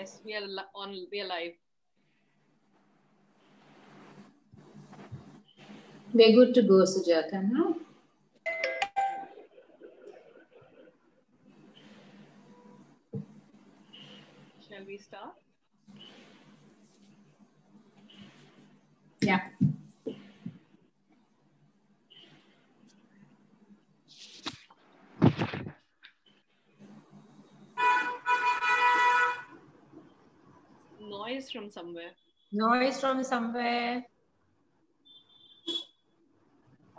Yes, we are we are live. We're good to go, Sujata, now. Shall we start? Yeah. Noise from somewhere. Noise from somewhere.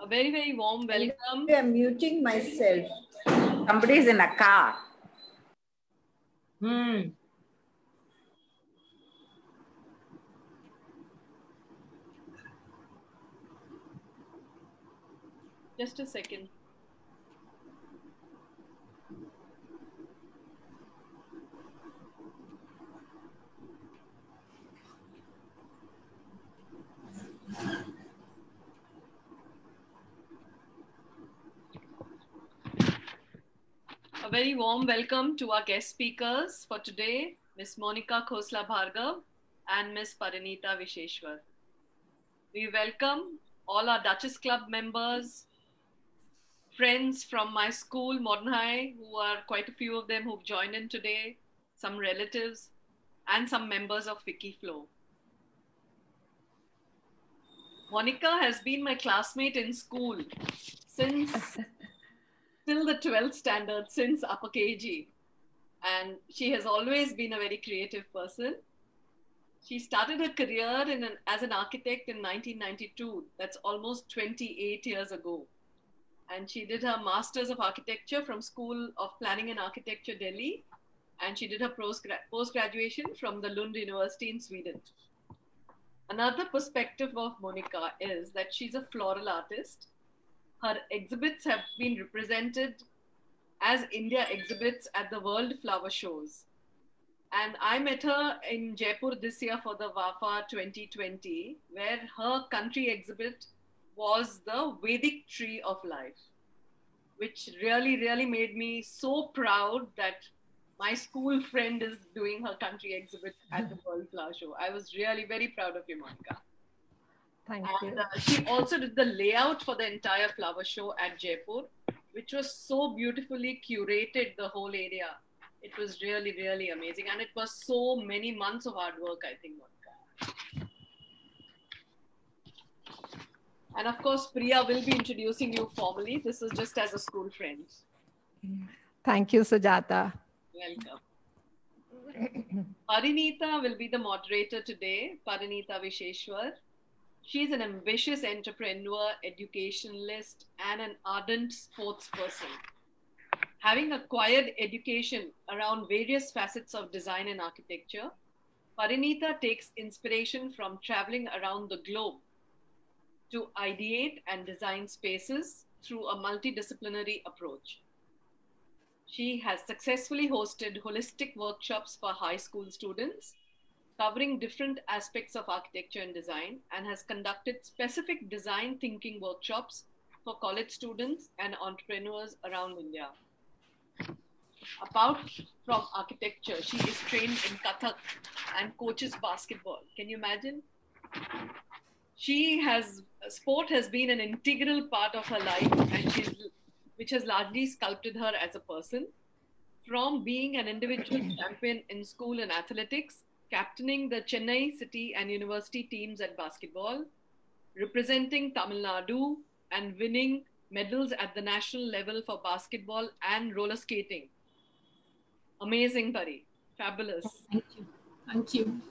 A very, very warm welcome. I'm muting myself. Somebody's in a car. Just a second. A very warm welcome to our guest speakers for today, Ms. Monica Khosla Bhargav and Ms. Parinita Visheshwar. We welcome all our Duchess Club members, friends from my school, Modern High, who are quite a few of them who've joined in today, some relatives, and some members of Wikiflow. Monica has been my classmate in school since till the 12th standard, since upper KG. And she has always been a very creative person. She started her career as an architect in 1992. That's almost 28 years ago. And she did her Masters of Architecture from School of Planning and Architecture, Delhi. And she did her post-graduation from the Lund University in Sweden. Another perspective of Monica is that she's a floral artist. Her exhibits have been represented as India exhibits at the World Flower Shows. And I met her in Jaipur this year for the WAFA 2020, where her country exhibit was the Vedic Tree of Life, which really, really made me so proud that my school friend is doing her country exhibit at the World Flower Show. I was really very proud of you, Monica. Thank you. She also did the layout for the entire flower show at Jaipur, which was so beautifully curated, the whole area. It was really, really amazing. And it was so many months of hard work, I think, Monica. And of course, Priya will be introducing you formally. This is just as a school friend. Thank you, Sujata. Welcome. Parinita will be the moderator today, Parinita Visheshwar. She's an ambitious entrepreneur, educationalist, and an ardent sports person. Having acquired education around various facets of design and architecture, Parinita takes inspiration from traveling around the globe to ideate and design spaces through a multidisciplinary approach. She has successfully hosted holistic workshops for high school students, covering different aspects of architecture and design, and has conducted specific design thinking workshops for college students and entrepreneurs around India. Apart from architecture, she is trained in Kathak and coaches basketball. Can you imagine? Sport has been an integral part of her life, and which has largely sculpted her as a person. From being an individual champion in school and athletics, captaining the Chennai City and University teams at basketball, representing Tamil Nadu, and winning medals at the national level for basketball and roller skating. Amazing, Pari. Fabulous. Thank you. Thank you.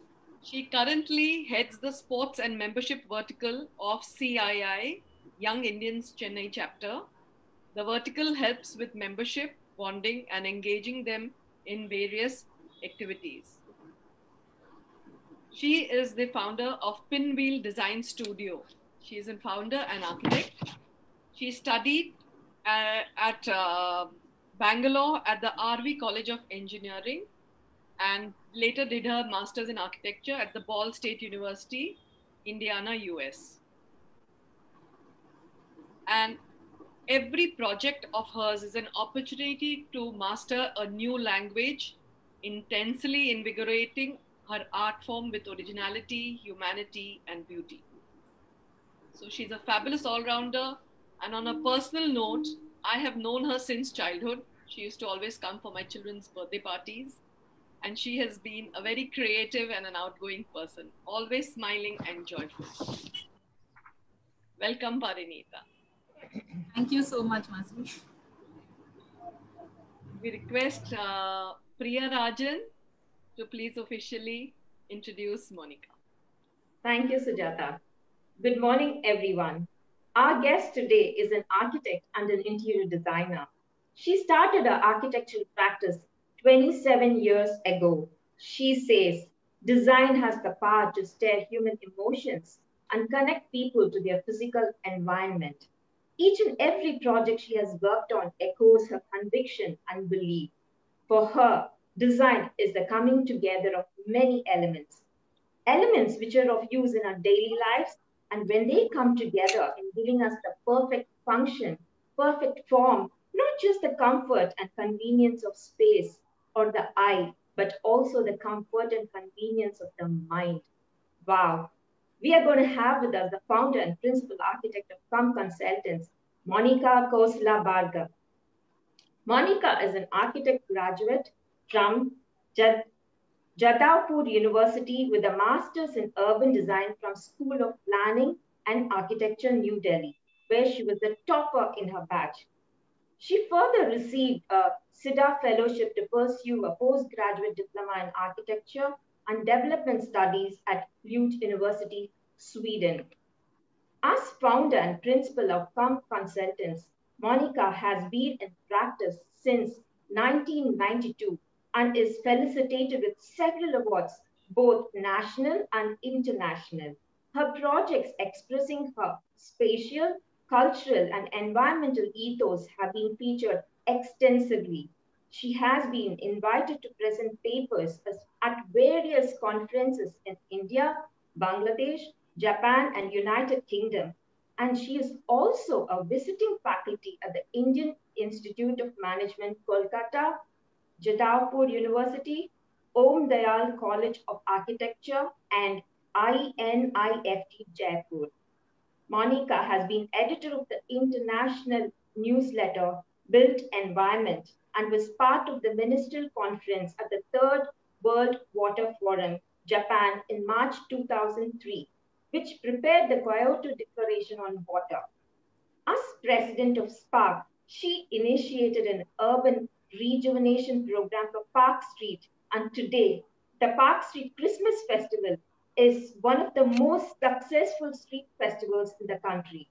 She currently heads the sports and membership vertical of CII, Young Indians Chennai chapter. The vertical helps with membership, bonding, and engaging them in various activities. She is the founder of Pinwheel Design Studio. She is a founder and architect. She studied at Bangalore at the RV College of Engineering and later did her master's in architecture at the Ball State University, Indiana, US. And every project of hers is an opportunity to master a new language intensely invigorating her art form with originality, humanity, and beauty. So she's a fabulous all-rounder. And on a personal note, I have known her since childhood. She used to always come for my children's birthday parties. And she has been a very creative and an outgoing person, always smiling and joyful. Welcome, Parinita. Thank you so much, Masi. We request Priya Rajan to please officially introduce Monica. Thank you, Sujata. Good morning, everyone. Our guest today is an architect and an interior designer. She started her architectural practice 27 years ago. She says, design has the power to stir human emotions and connect people to their physical environment. Each and every project she has worked on echoes her conviction and belief. For her, design is the coming together of many elements which are of use in our daily lives, and when they come together in giving us the perfect function, perfect form, not just the comfort and convenience of space or the eye, but also the comfort and convenience of the mind. Wow. We are going to have with us the founder and principal architect of COM Consultants, Monica Khosla Bhargav. Monica is an architect graduate from Jadavpur University with a master's in urban design from School of Planning and Architecture, New Delhi, where she was the topper in her batch. She further received a SIDA fellowship to pursue a postgraduate diploma in architecture and development studies at Lund University, Sweden. As founder and principal of COM Consultants, Monica has been in practice since 1992 and is felicitated with several awards, both national and international. Her projects expressing her spatial, cultural, and environmental ethos have been featured extensively. She has been invited to present papers at various conferences in India, Bangladesh, Japan, and United Kingdom. And she is also a visiting faculty at the Indian Institute of Management, Kolkata, Jadavpur University, Om Dayal College of Architecture, and INIFT Jaipur. Monica has been editor of the international newsletter Built Environment and was part of the ministerial conference at the Third World Water Forum, Japan in March 2003, which prepared the Kyoto Declaration on Water. As president of SPARC, she initiated an urban rejuvenation program for Park Street, and today, the Park Street Christmas Festival is one of the most successful street festivals in the country.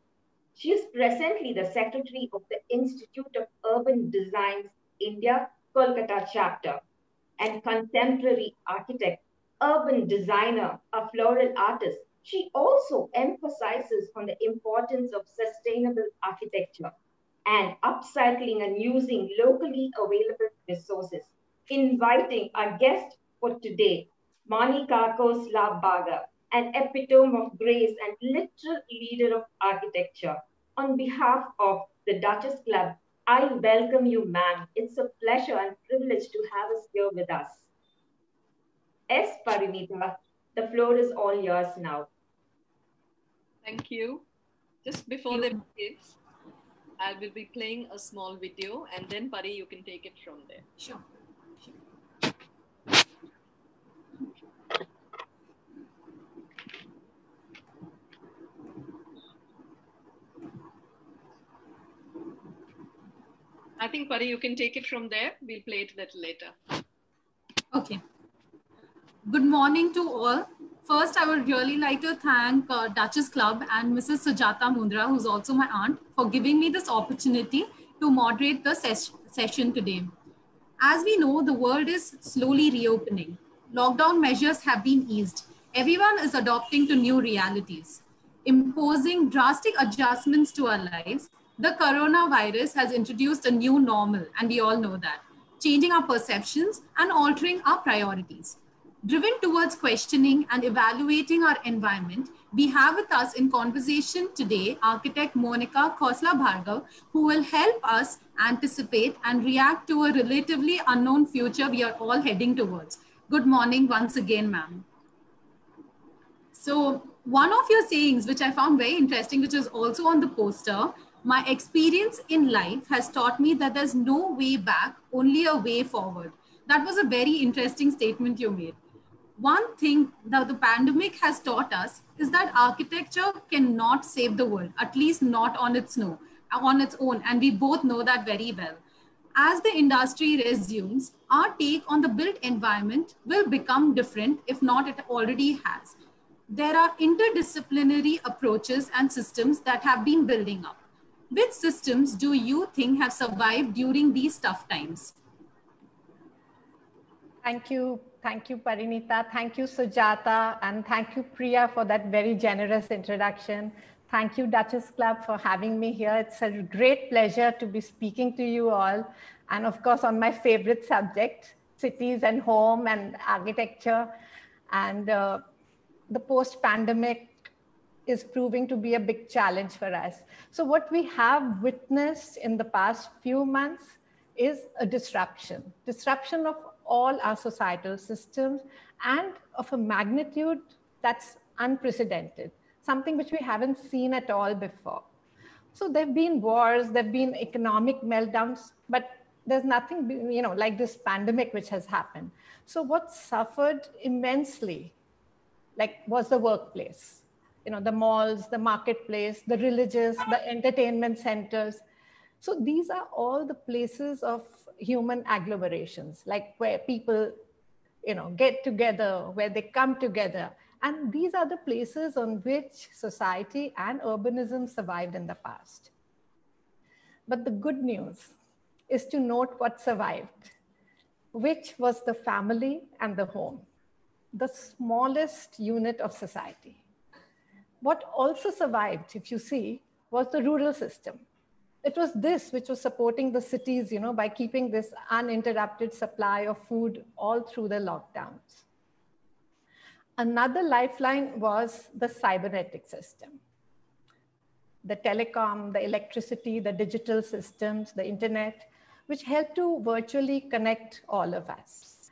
She is presently the secretary of the Institute of Urban Design's India, Kolkata chapter, and contemporary architect, urban designer, a floral artist. She also emphasizes on the importance of sustainable architecture and upcycling and using locally available resources. Inviting our guest for today, Monica Khosla Bhargav, an epitome of grace and literal leader of architecture. On behalf of the Duchess Club, I welcome you, ma'am. It's a pleasure and privilege to have us here with us. Yes, Parinita, the floor is all yours now. Thank you. Just before they begin, I will be playing a small video, and then Pari, you can take it from there. Sure. I think, Pari, you can take it from there. We'll play it a little later. Okay. Good morning to all. First, I would really like to thank Duchess Club and Mrs. Sujata Mundra, who's also my aunt, for giving me this opportunity to moderate the session today. As we know, the world is slowly reopening. Lockdown measures have been eased. Everyone is adopting to new realities. Imposing drastic adjustments to our lives, the coronavirus has introduced a new normal, and we all know that, changing our perceptions and altering our priorities. Driven towards questioning and evaluating our environment, we have with us in conversation today architect Monica Khosla Bhargav, who will help us anticipate and react to a relatively unknown future we are all heading towards. Good morning once again, ma'am. So one of your sayings, which I found very interesting, which is also on the poster, my experience in life has taught me that there's no way back, only a way forward. That was a very interesting statement you made. One thing that the pandemic has taught us is that architecture cannot save the world, at least not on its own. And we both know that very well. As the industry resumes, our take on the built environment will become different, if not it already has. There are interdisciplinary approaches and systems that have been building up. Which systems do you think have survived during these tough times? Thank you, Parinita. Thank you, Sujata. And thank you, Priya, for that very generous introduction. Thank you, Duchess Club, for having me here. It's a great pleasure to be speaking to you all. And of course, on my favorite subject, cities and home and architecture. And the post-pandemic is proving to be a big challenge for us. So what we have witnessed in the past few months is a disruption of all our societal systems and of a magnitude that's unprecedented, something which we haven't seen at all before. So there've been wars, there've been economic meltdowns, but there's nothing, like this pandemic which has happened. So what suffered immensely, was the workplace, the malls, the marketplace, the religious, the entertainment centers. So these are all the places of human agglomerations, where people, get together, where they come together. And these are the places on which society and urbanism survived in the past. But the good news is to note what survived, which was the family and the home, the smallest unit of society. What also survived, if you see, was the rural system. It was this which was supporting the cities, by keeping this uninterrupted supply of food all through the lockdowns. Another lifeline was the cybernetic system. The telecom, the electricity, the digital systems, the internet, which helped to virtually connect all of us.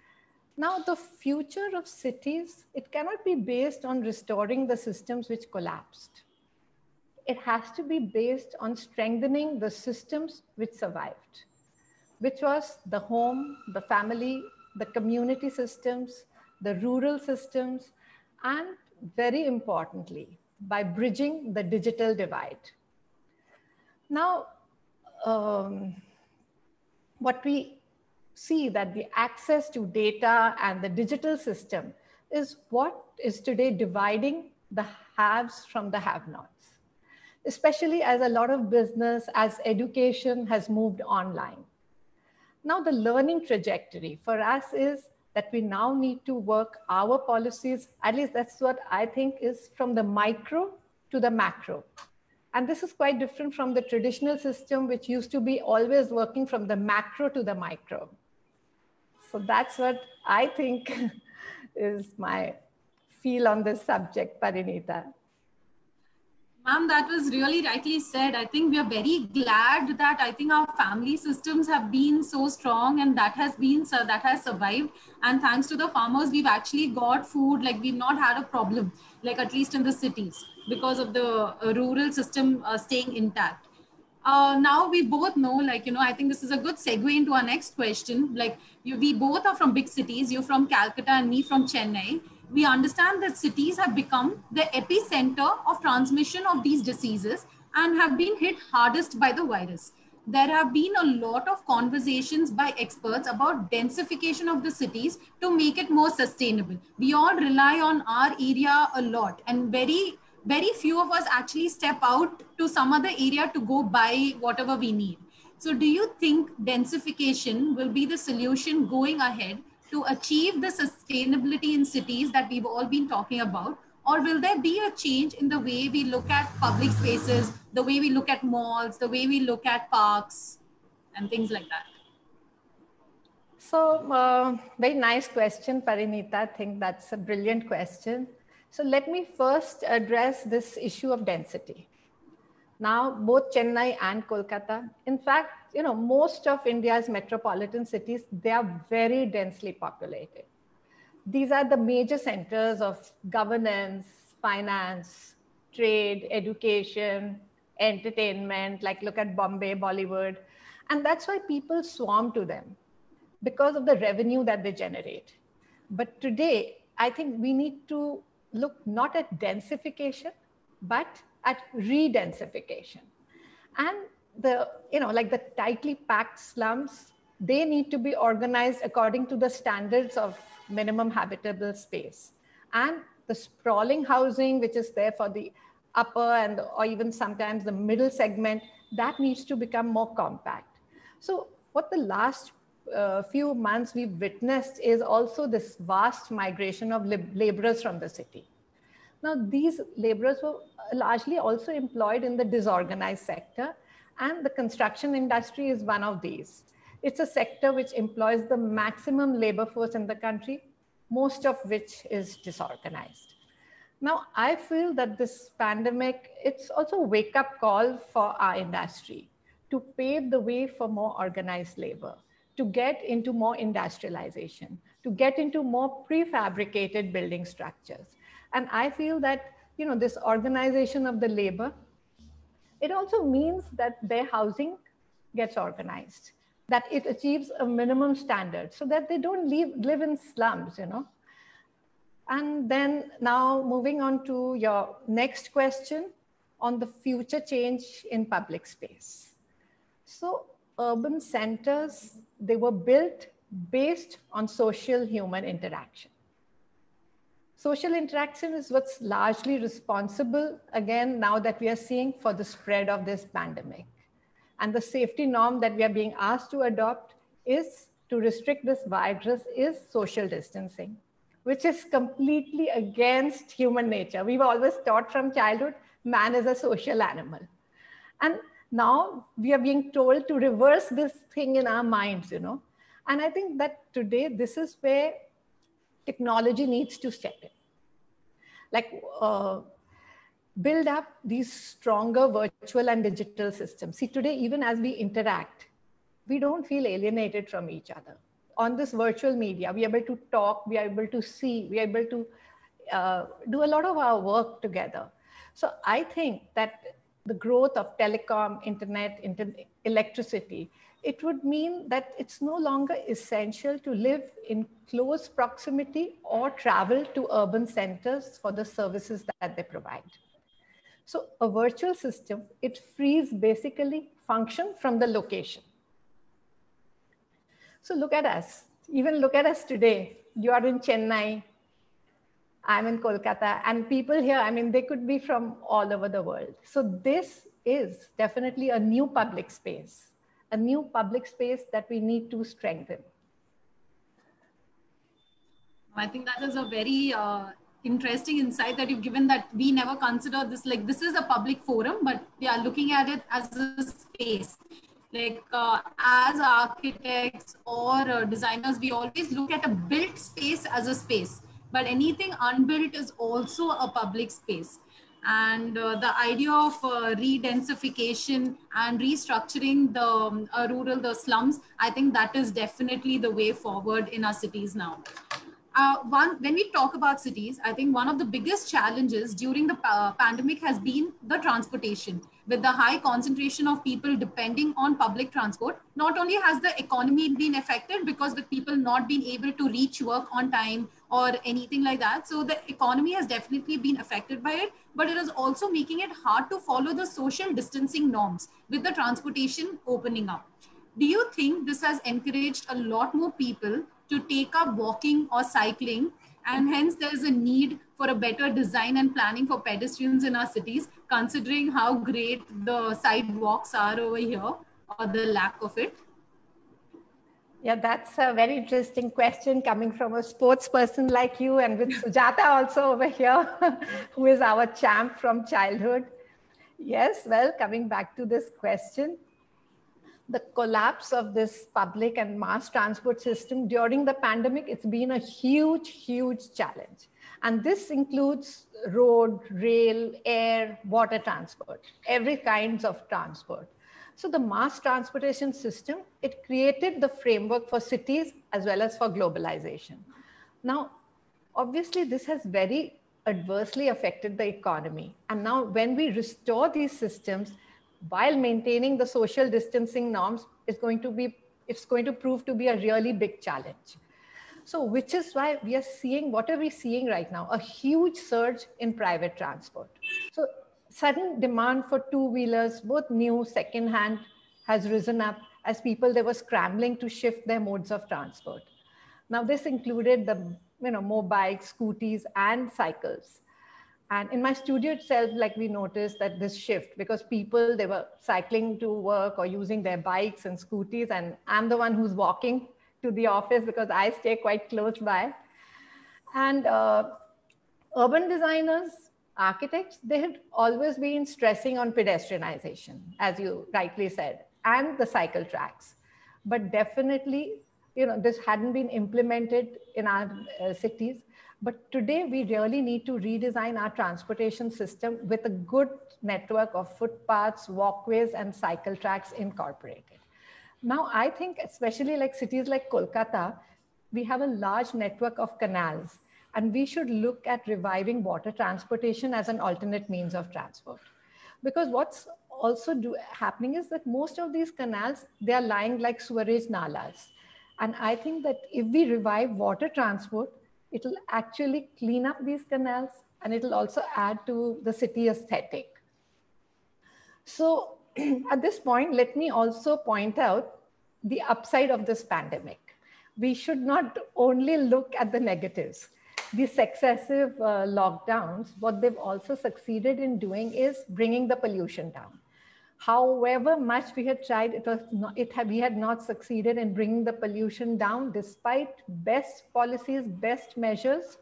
Now, the future of cities, it cannot be based on restoring the systems which collapsed. It has to be based on strengthening the systems which survived, which was the home, the family, the community systems, the rural systems, and very importantly, by bridging the digital divide. Now, what we see that the access to data and the digital system is what is today dividing the haves from the have-nots, especially as a lot of business, as education has moved online. Now the learning trajectory for us is that we now need to work our policies, at least that's what I think, is from the micro to the macro. And this is quite different from the traditional system, which used to be always working from the macro to the micro. So that's what I think is my feel on this subject, Parinita. Ma'am, that was really rightly said. I think we are very glad that I think our family systems have been so strong and that has survived. And thanks to the farmers, we've actually got food, we've not had a problem, at least in the cities, because of the rural system staying intact. Now we both know, I think this is a good segue into our next question. We both are from big cities, you from Calcutta and me from Chennai. We understand that cities have become the epicenter of transmission of these diseases and have been hit hardest by the virus. There have been a lot of conversations by experts about densification of the cities to make it more sustainable. We all rely on our area a lot, and very few of us actually step out to some other area to go buy whatever we need. So do you think densification will be the solution going ahead to achieve the sustainability in cities that we've all been talking about? Or will there be a change in the way we look at public spaces, the way we look at malls, the way we look at parks and things like that? Very nice question, Parinita. I think that's a brilliant question. So let me first address this issue of density. Now, both Chennai and Kolkata, in fact, most of India's metropolitan cities, they are very densely populated. These are the major centers of governance, finance, trade, education, entertainment, like look at Bombay, Bollywood. And that's why people swarm to them because of the revenue that they generate. But today, I think we need to look not at densification, but at re-densification. And like the tightly packed slums, they need to be organized according to the standards of minimum habitable space. And the sprawling housing, which is there for the upper or even sometimes the middle segment, that needs to become more compact. So what the last few months we've witnessed is also this vast migration of laborers from the city. Now, these laborers were largely also employed in the disorganized sector, and the construction industry is one of these. It's a sector which employs the maximum labor force in the country, most of which is disorganized. Now, I feel that this pandemic, it's also a wake-up call for our industry to pave the way for more organized labor, to get into more industrialization, to get into more prefabricated building structures. And I feel that, this organization of the labor, it also means that their housing gets organized, that it achieves a minimum standard so that they don't live in slums, And then now moving on to your next question on the future change in public space. So urban centers, they were built based on social human interaction. Social interaction is what's largely responsible, again, now that we are seeing for the spread of this pandemic. And the safety norm that we are being asked to adopt is to restrict this virus is social distancing, which is completely against human nature. We've always taught from childhood, man is a social animal. And now we are being told to reverse this thing in our minds, And I think that today, this is where technology needs to step in. Like build up these stronger virtual and digital systems. See, today, even as we interact, we don't feel alienated from each other. On this virtual media, we are able to talk, we are able to see, we are able to do a lot of our work together. So I think that the growth of telecom, internet, electricity, it would mean that it's no longer essential to live in close proximity or travel to urban centers for the services that they provide. So a virtual system, it frees basically function from the location. So look at us, even look at us today. You are in Chennai, I'm in Kolkata, and people here, they could be from all over the world. So this is definitely a new public space that we need to strengthen. I think that is a very interesting insight that you've given, that we never consider this, like this is a public forum, but we are looking at it as a space. Like as architects or designers, we always look at a built space as a space, but anything unbuilt is also a public space. And the idea of re-densification and restructuring the the slums, I think that is definitely the way forward in our cities now. When we talk about cities, I think one of the biggest challenges during the pandemic has been the transportation. With the high concentration of people depending on public transport, not only has the economy been affected because with people not being able to reach work on time or anything like that, so the economy has definitely been affected by it, but it is also making it hard to follow the social distancing norms with the transportation opening up. Do you think this has encouraged a lot more people to take up walking or cycling, and hence there is a need for a better design and planning for pedestrians in our cities, considering how great the sidewalks are over here or the lack of it? Yeah, that's a very interesting question coming from a sports person like you, and with Sujata also over here, who is our champ from childhood. Yes, well, coming back to this question. the collapse of this public and mass transport system during the pandemic, it's been a huge, huge challenge. And this includes road, rail, air, water transport, every kinds of transport. So the mass transportation system, it created the framework for cities as well as for globalization. Now, obviously, this has very adversely affected the economy. And now when we restore these systems, while maintaining the social distancing norms, it's going to prove to be a really big challenge. So which is why we are seeing, what are we seeing right now? A huge surge in private transport. So sudden demand for two-wheelers, both new, second-hand, has risen up as people, they were scrambling to shift their modes of transport. Now this included the motorbikes, scooties, and cycles. And in my studio itself, like we noticed that this shift, because people, they were cycling to work or using their bikes and scooties, and I'm the one who's walking to the office because I stay quite close by. And urban designers, architects, they had always been stressing on pedestrianization, as you rightly said, and the cycle tracks. But definitely, this hadn't been implemented in our cities. But today we really need to redesign our transportation system with a good network of footpaths, walkways, and cycle tracks incorporated. Now, I think especially like cities like Kolkata, we have a large network of canals, and we should look at reviving water transportation as an alternate means of transport. Because what's also happening is that most of these canals, they are lying like sewerage nalas. And I think that if we revive water transport, it'll actually clean up these canals, and it'll also add to the city aesthetic. So at this point, let me also point out the upside of this pandemic. We should not only look at the negatives. These successive lockdowns, what they've also succeeded in doing is bringing the pollution down. However much we had tried, we had not succeeded in bringing the pollution down despite best policies, best measures.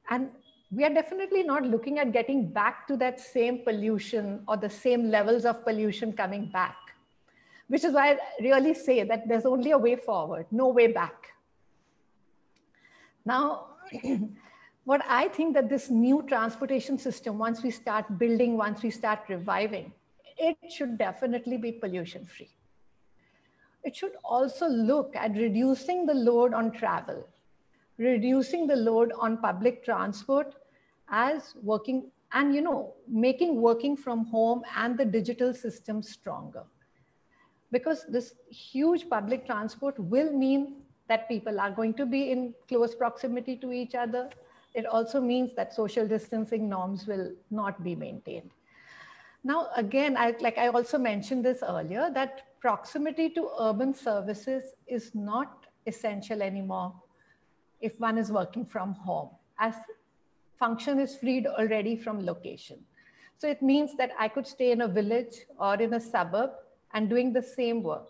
And we are definitely not looking at getting back to that same pollution or the same levels of pollution coming back, which is why I really say that there's only a way forward, no way back. Now, what I think that this new transportation system, once we start building, once we start reviving, it should definitely be pollution free. It should also look at reducing the load on travel, reducing the load on public transport as working, and making working from home and the digital system stronger. Because this huge public transport will mean that people are going to be in close proximity to each other. It also means that social distancing norms will not be maintained. Now, again, I also mentioned this earlier, that proximity to urban services is not essential anymore if one is working from home, as function is freed already from location. So it means that I could stay in a village or in a suburb and doing the same work.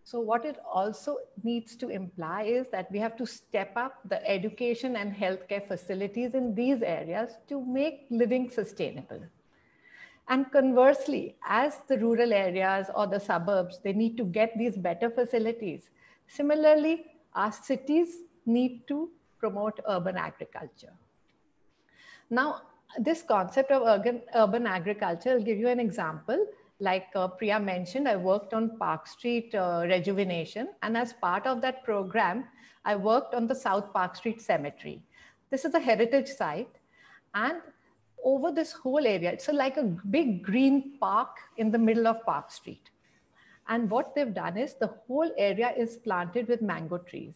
So what it also needs to imply is that we have to step up the education and healthcare facilities in these areas to make living sustainable. And conversely, as the rural areas or the suburbs, they need to get these better facilities. Similarly, our cities need to promote urban agriculture. Now, this concept of urban agriculture, I'll give you an example. Like Priya mentioned, I worked on Park Street rejuvenation. And as part of that program, I worked on the South Park Street Cemetery. This is a heritage site. And over this whole area, it's like a big green park in the middle of Park Street. And what they've done is the whole area is planted with mango trees,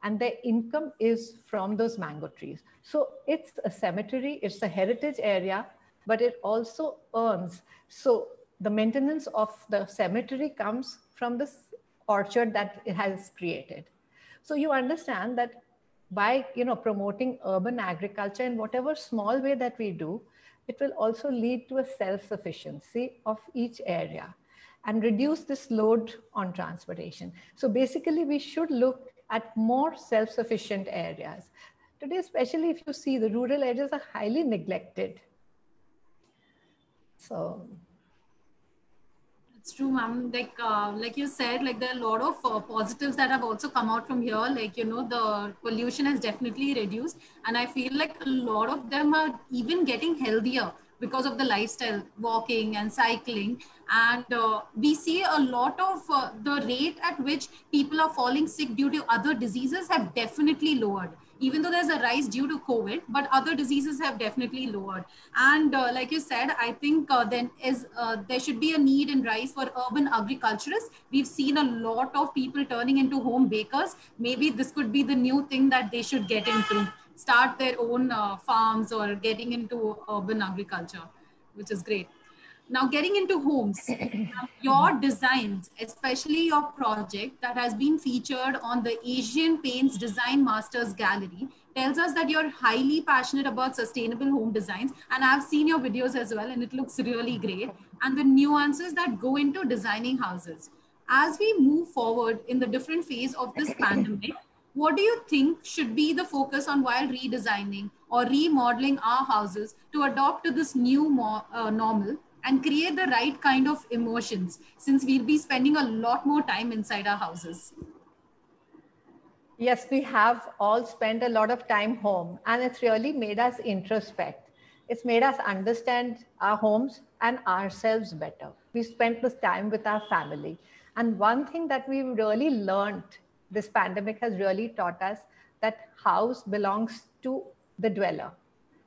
and their income is from those mango trees. So it's a cemetery, it's a heritage area, but it also earns. So the maintenance of the cemetery comes from this orchard that it has created. So you understand that by promoting urban agriculture in whatever small way that we do, it will also lead to a self-sufficiency of each area and reduce this load on transportation. So basically, we should look at more self-sufficient areas. Today, especially if you see, the rural areas are highly neglected. So It's true, ma'am. Like you said, like there are a lot of positives that have also come out from here. Like, you know, the pollution has definitely reduced. And I feel like a lot of them are even getting healthier because of the lifestyle, walking and cycling. And we see a lot of the rate at which people are falling sick due to other diseases have definitely lowered, even though there's a rise due to COVID, but other diseases have definitely lowered. And like you said, I think there should be a need and rise for urban agriculturists. We've seen a lot of people turning into home bakers. Maybe this could be the new thing that they should get into, start their own farms or getting into urban agriculture, which is great. Now, getting into homes, your designs, especially your project that has been featured on the Asian Paints Design Masters Gallery, tells us that you're highly passionate about sustainable home designs. And I've seen your videos as well, and it looks really great. And the nuances that go into designing houses. As we move forward in the different phase of this pandemic, what do you think should be the focus on while redesigning or remodeling our houses to adopt to this new normal and create the right kind of emotions, since we'll be spending a lot more time inside our houses? Yes, we have all spent a lot of time home, and it's really made us introspect. It's made us understand our homes and ourselves better. We spent this time with our family. And one thing that we really learned, this pandemic has really taught us, that house belongs to the dweller.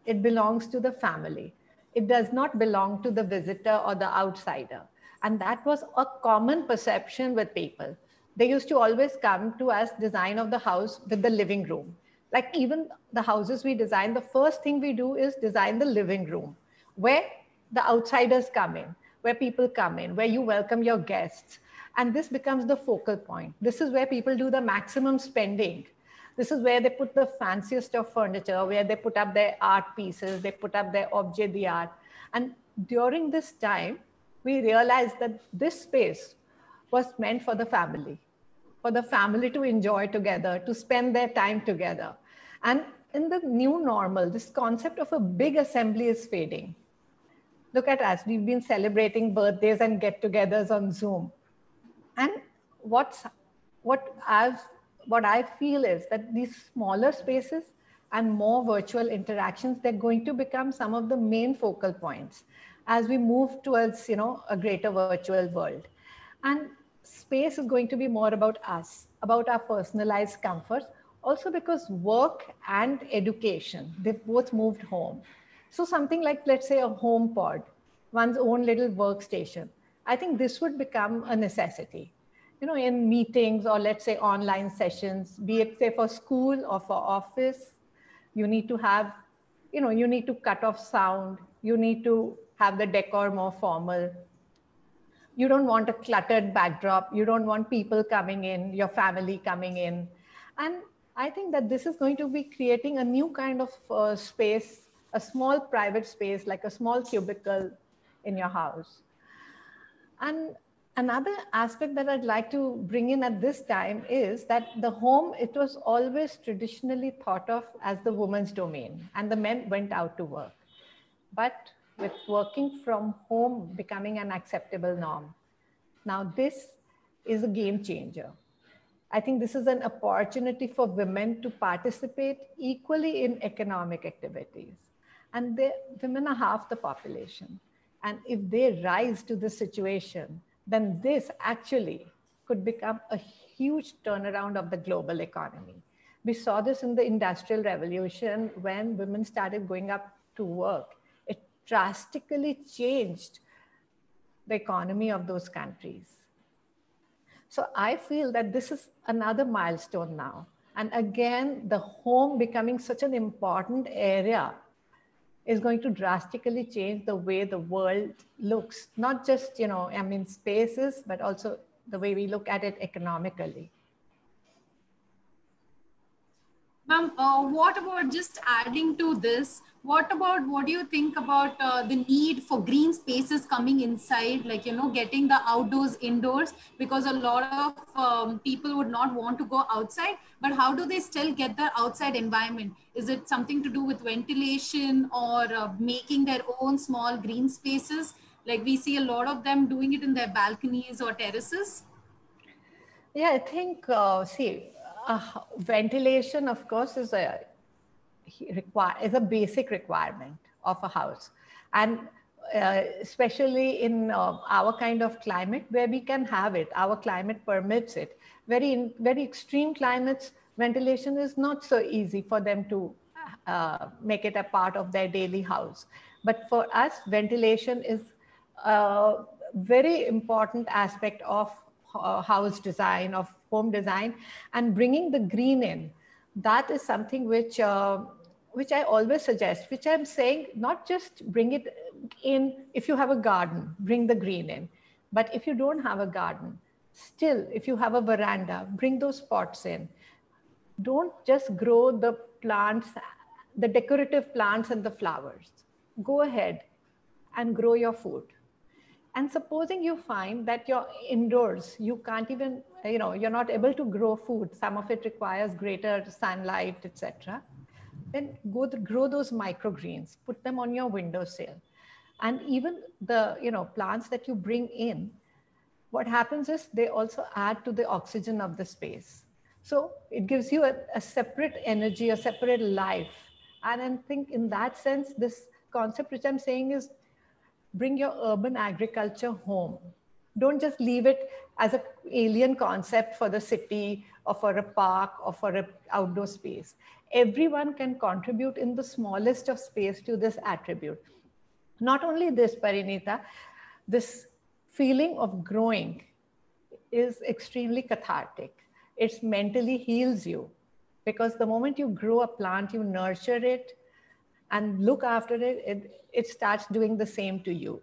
It belongs to the family. It does not belong to the visitor or the outsider. And that was a common perception with people. They used to always come to us design of the house with the living room. Like even the houses we design, the first thing we do is design the living room, where the outsiders come in, where people come in, where you welcome your guests. And this becomes the focal point. This is where people do the maximum spending. This is where they put the fanciest of furniture, where they put up their art pieces, they put up their objet d'art. And during this time, we realized that this space was meant for the family to enjoy together, to spend their time together. And in the new normal, this concept of a big assembly is fading. Look at us, we've been celebrating birthdays and get-togethers on Zoom. And what I feel is that these smaller spaces and more virtual interactions, they're going to become some of the main focal points as we move towards, a greater virtual world. And space is going to be more about us, about our personalized comforts, also because work and education, they've both moved home. So something like, let's say, a home pod, one's own little workstation, I think this would become a necessity. In meetings or let's say online sessions, be it say for school or for office, you need to have, you need to cut off sound, you need to have the decor more formal. You don't want a cluttered backdrop. You don't want people coming in, your family coming in. And I think that this is going to be creating a new kind of space, a small private space, like a small cubicle in your house. And another aspect that I'd like to bring in at this time is that the home, it was always traditionally thought of as the woman's domain, and the men went out to work. But with working from home becoming an acceptable norm, now this is a game changer. I think this is an opportunity for women to participate equally in economic activities. And women are half the population. And if they rise to this situation, then this actually could become a huge turnaround of the global economy. We saw this in the Industrial Revolution when women started going up to work. It drastically changed the economy of those countries. So I feel that this is another milestone now. And again, the home becoming such an important area is going to drastically change the way the world looks, not just, spaces, but also the way we look at it economically. Ma'am, what about just adding to this? What do you think about the need for green spaces coming inside, like, getting the outdoors indoors, because a lot of people would not want to go outside, but how do they still get the outside environment? Is it something to do with ventilation or making their own small green spaces? Like we see a lot of them doing it in their balconies or terraces. Yeah, I think, ventilation, of course, is a basic requirement of a house. And especially in our kind of climate where we can have it, our climate permits it. Very extreme climates, ventilation is not so easy for them to make it a part of their daily house. But for us, ventilation is a very important aspect of house design, of home design, and bringing the green in. That is something which I always suggest, which I'm saying, not just bring it in. If you have a garden, bring the green in. But if you don't have a garden, still, if you have a veranda, bring those pots in. Don't just grow the plants, the decorative plants and the flowers. Go ahead and grow your food. And supposing you find that you're indoors, you can't even, you're not able to grow food. Some of it requires greater sunlight, etc. Then grow those microgreens, put them on your windowsill. And even the plants that you bring in, what happens is they also add to the oxygen of the space. So it gives you a separate energy, a separate life. And I think in that sense, this concept which I'm saying is bring your urban agriculture home. Don't just leave it as an alien concept for the city or for a park or for an outdoor space. Everyone can contribute in the smallest of space to this attribute. Not only this, Parinita, this feeling of growing is extremely cathartic. It mentally heals you, because the moment you grow a plant, you nurture it and look after it, it starts doing the same to you.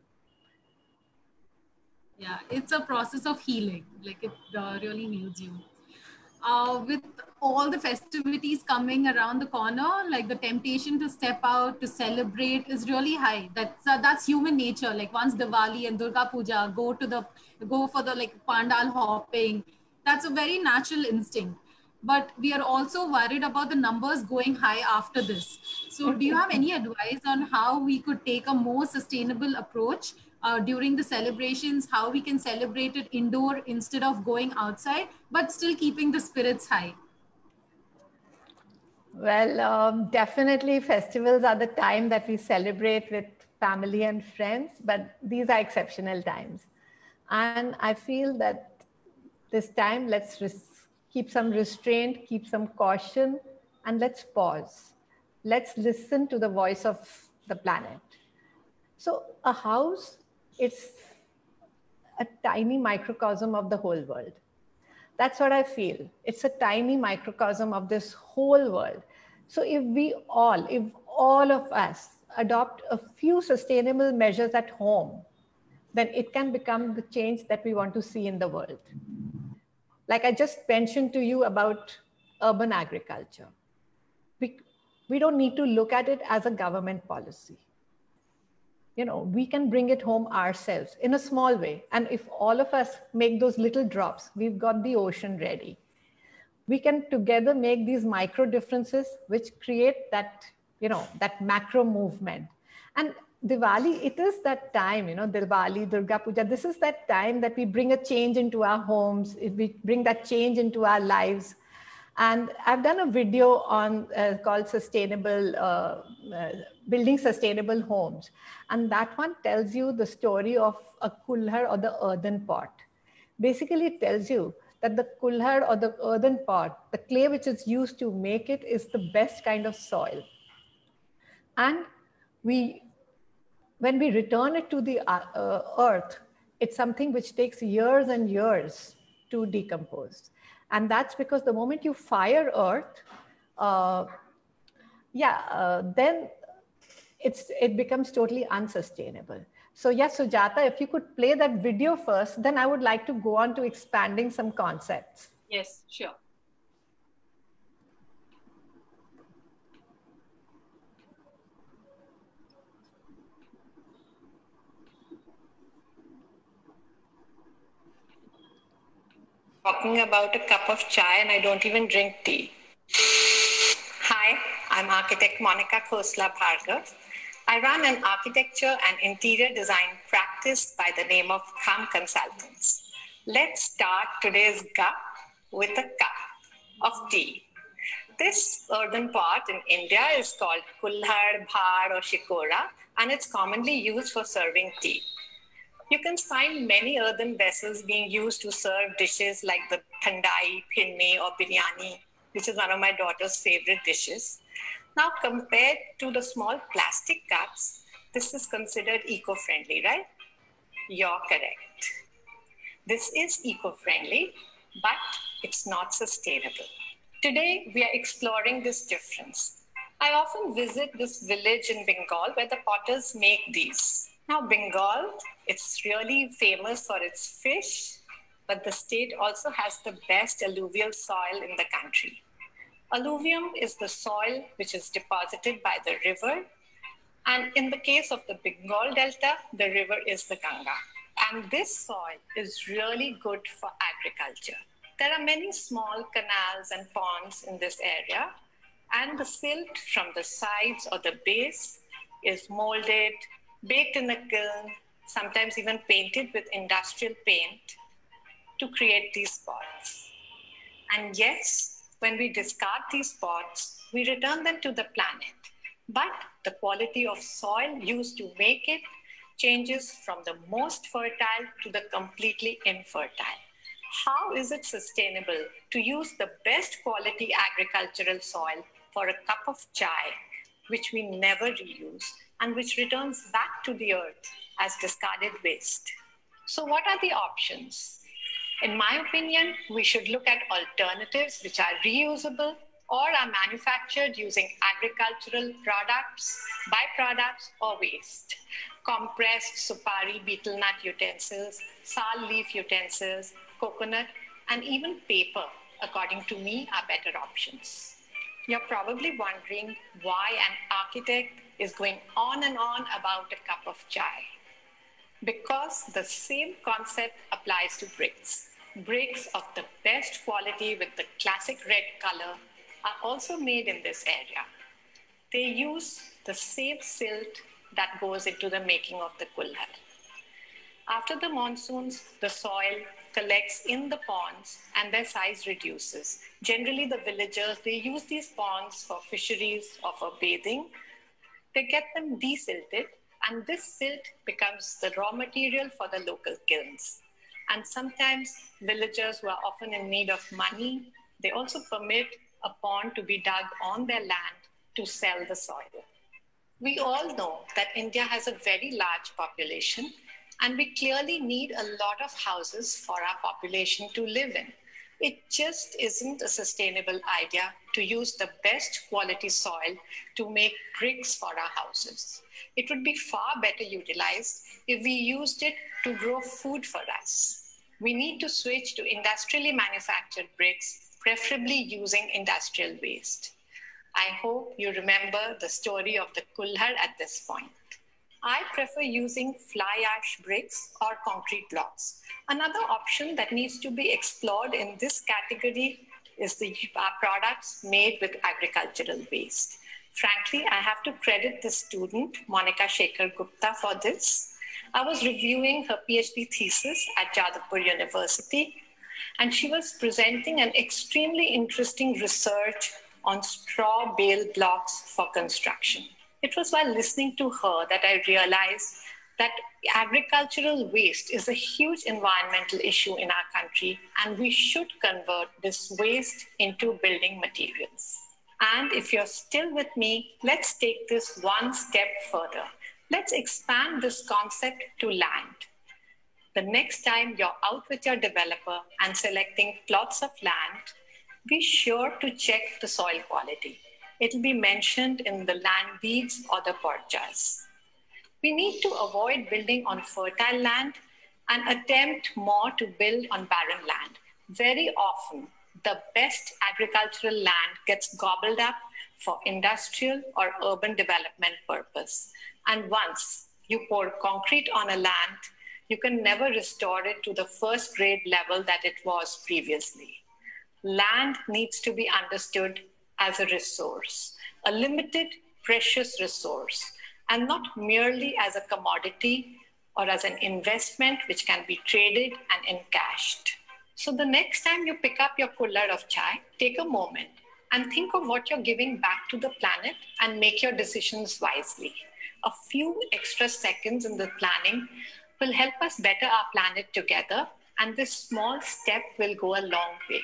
Yeah, it's a process of healing. Like it really heals you. With all the festivities coming around the corner, like the temptation to step out, to celebrate is really high. That's human nature. Like once Diwali and Durga Puja, go for the like pandal hopping. That's a very natural instinct. But we are also worried about the numbers going high after this. So do you have any advice on how we could take a more sustainable approach during the celebrations, how we can celebrate it indoor instead of going outside, but still keeping the spirits high? Well, definitely festivals are the time that we celebrate with family and friends, but these are exceptional times. And I feel that this time, let's keep some restraint, keep some caution, and let's pause. Let's listen to the voice of the planet. So a house, it's a tiny microcosm of the whole world. That's what I feel. It's a tiny microcosm of this whole world. So if all of us adopt a few sustainable measures at home, then it can become the change that we want to see in the world. Like I just mentioned to you about urban agriculture. We don't need to look at it as a government policy. We can bring it home ourselves in a small way. And if all of us make those little drops, we've got the ocean ready. We can together make these micro differences, which create that, that macro movement. And Diwali, it is that time, Diwali, Durga Puja, this is that time that we bring a change into our homes, we bring that change into our lives. And I've done a video on called Building Sustainable Homes. And that one tells you the story of a kulhar or the earthen pot. Basically, it tells you that the kulhar or the earthen pot, the clay which is used to make it, is the best kind of soil. And when we return it to the earth, it's something which takes years and years to decompose. And that's because the moment you fire earth, then it becomes totally unsustainable. So yes, Sujata, if you could play that video first, then I would like to go on to expanding some concepts. Yes, sure. Talking about a cup of chai, and I don't even drink tea. Hi, I'm architect Monica Khosla Bhargav, I run an architecture and interior design practice by the name of Kham Consultants. Let's start today's cup with a cup of tea. This earthen pot in India is called kulhad, bhar or shikora, and it's commonly used for serving tea. You can find many earthen vessels being used to serve dishes like the thandai, pinne or biryani, which is one of my daughter's favorite dishes. Now, compared to the small plastic cups, this is considered eco-friendly, right? You're correct. This is eco-friendly, but it's not sustainable. Today, we are exploring this difference. I often visit this village in Bengal where the potters make these. Now, Bengal, it's really famous for its fish, but the state also has the best alluvial soil in the country. Alluvium is the soil which is deposited by the river. And in the case of the Bengal Delta, the river is the Ganga. And this soil is really good for agriculture. There are many small canals and ponds in this area, and the silt from the sides or the base is molded, baked in a kiln, sometimes even painted with industrial paint to create these pots. And yes, when we discard these pots, we return them to the planet. But the quality of soil used to make it changes from the most fertile to the completely infertile. How is it sustainable to use the best quality agricultural soil for a cup of chai, which we never reuse and which returns back to the earth as discarded waste? So what are the options? In my opinion, we should look at alternatives which are reusable or are manufactured using agricultural products, byproducts, or waste. Compressed supari betel nut utensils, sal leaf utensils, coconut, and even paper, according to me, are better options. You're probably wondering why an architect is going on and on about a cup of chai. Because the same concept applies to bricks. Bricks of the best quality with the classic red color are also made in this area. They use the same silt that goes into the making of the kulhad. After the monsoons, the soil collects in the ponds and their size reduces. Generally, the villagers, they use these ponds for fisheries or for bathing. They get them desilted, and this silt becomes the raw material for the local kilns. And sometimes villagers who are often in need of money, they also permit a pond to be dug on their land to sell the soil. We all know that India has a very large population, and we clearly need a lot of houses for our population to live in. It just isn't a sustainable idea to use the best quality soil to make bricks for our houses. It would be far better utilized if we used it to grow food for us. We need to switch to industrially manufactured bricks, preferably using industrial waste. I hope you remember the story of the kulhad at this point. I prefer using fly ash bricks or concrete blocks. Another option that needs to be explored in this category is the products made with agricultural waste. Frankly, I have to credit the student, Monica Shekhar Gupta, for this. I was reviewing her PhD thesis at Jadavpur University, and she was presenting an extremely interesting research on straw bale blocks for construction. It was while listening to her that I realized that agricultural waste is a huge environmental issue in our country, and we should convert this waste into building materials. And if you're still with me, let's take this one step further. Let's expand this concept to land. The next time you're out with your developer and selecting plots of land, be sure to check the soil quality. It'll be mentioned in the land deeds or the porchas. We need to avoid building on fertile land and attempt more to build on barren land. Very often, the best agricultural land gets gobbled up for industrial or urban development purpose. And once you pour concrete on a land, you can never restore it to the first grade level that it was previously. Land needs to be understood as a resource, a limited, precious resource. and not merely as a commodity or as an investment which can be traded and encashed. So the next time you pick up your kullar of chai, take a moment and think of what you're giving back to the planet and make your decisions wisely. A few extra seconds in the planning will help us better our planet together, and this small step will go a long way.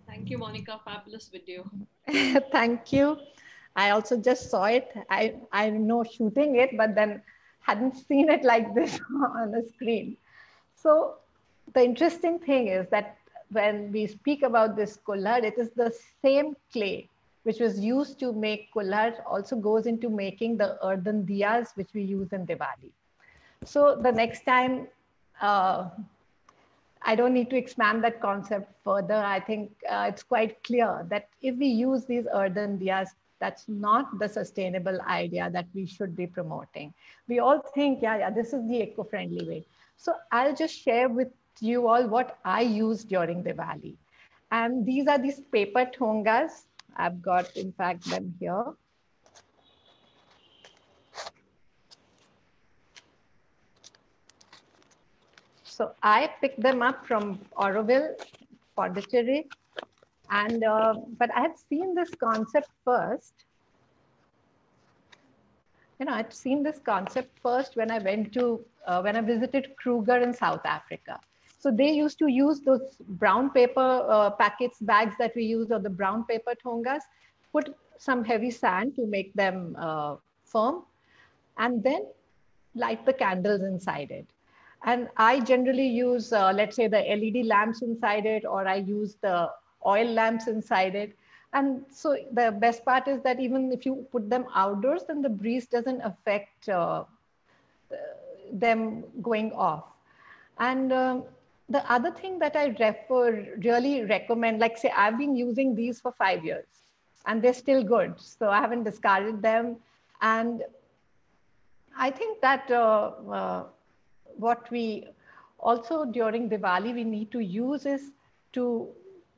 Thank you, Monica. Fabulous video. Thank you. I also just saw it. I know shooting it, but then hadn't seen it like this on the screen. So the interesting thing is that when we speak about this kulhar, it is the same clay which was used to make kulhar also goes into making the earthen diyas which we use in Diwali. So the next time, I don't need to expand that concept further. I think it's quite clear that if we use these earthen diyas, that's not the sustainable idea that we should be promoting. We all think, yeah, this is the eco-friendly way. So I'll just share with you all what I use during Diwali. And these are these paper thongas. I've got, in fact, them here. So I picked them up from Auroville Pondicherry. And, but I had seen this concept first. I'd seen this concept first when I went to, when I visited Kruger in South Africa. So they used to use those brown paper packets, bags that we use, or the brown paper thongas, put some heavy sand to make them firm, and then light the candles inside it. And I generally use, let's say, the LED lamps inside it, or I use the oil lamps inside it. And so the best part is that even if you put them outdoors, then the breeze doesn't affect them going off. And the other thing that I really recommend, like say, I've been using these for 5 years and they're still good. So I haven't discarded them. And I think that what we also during Diwali we need to use is to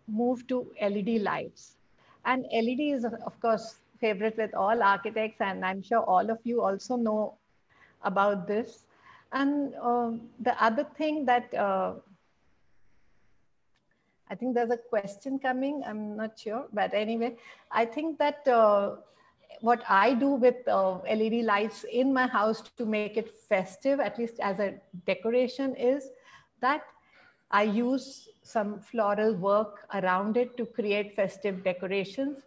move to LED lights. And LED is, of course, favorite with all architects, and I'm sure all of you also know about this. And the other thing that, I think there's a question coming, I'm not sure, but anyway, I think that what I do with LED lights in my house to make it festive, at least as a decoration, is that I use some floral work around it to create festive decorations,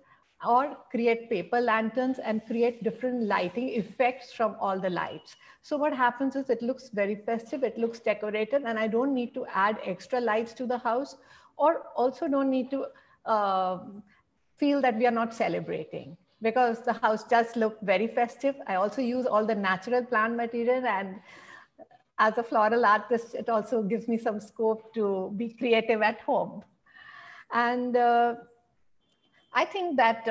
or create paper lanterns and create different lighting effects from all the lights. So what happens is it looks very festive, it looks decorated, and I don't need to add extra lights to the house, or also don't need to feel that we are not celebrating, because the house does look very festive. I also use all the natural plant material, and as a floral artist, it also gives me some scope to be creative at home. And I think that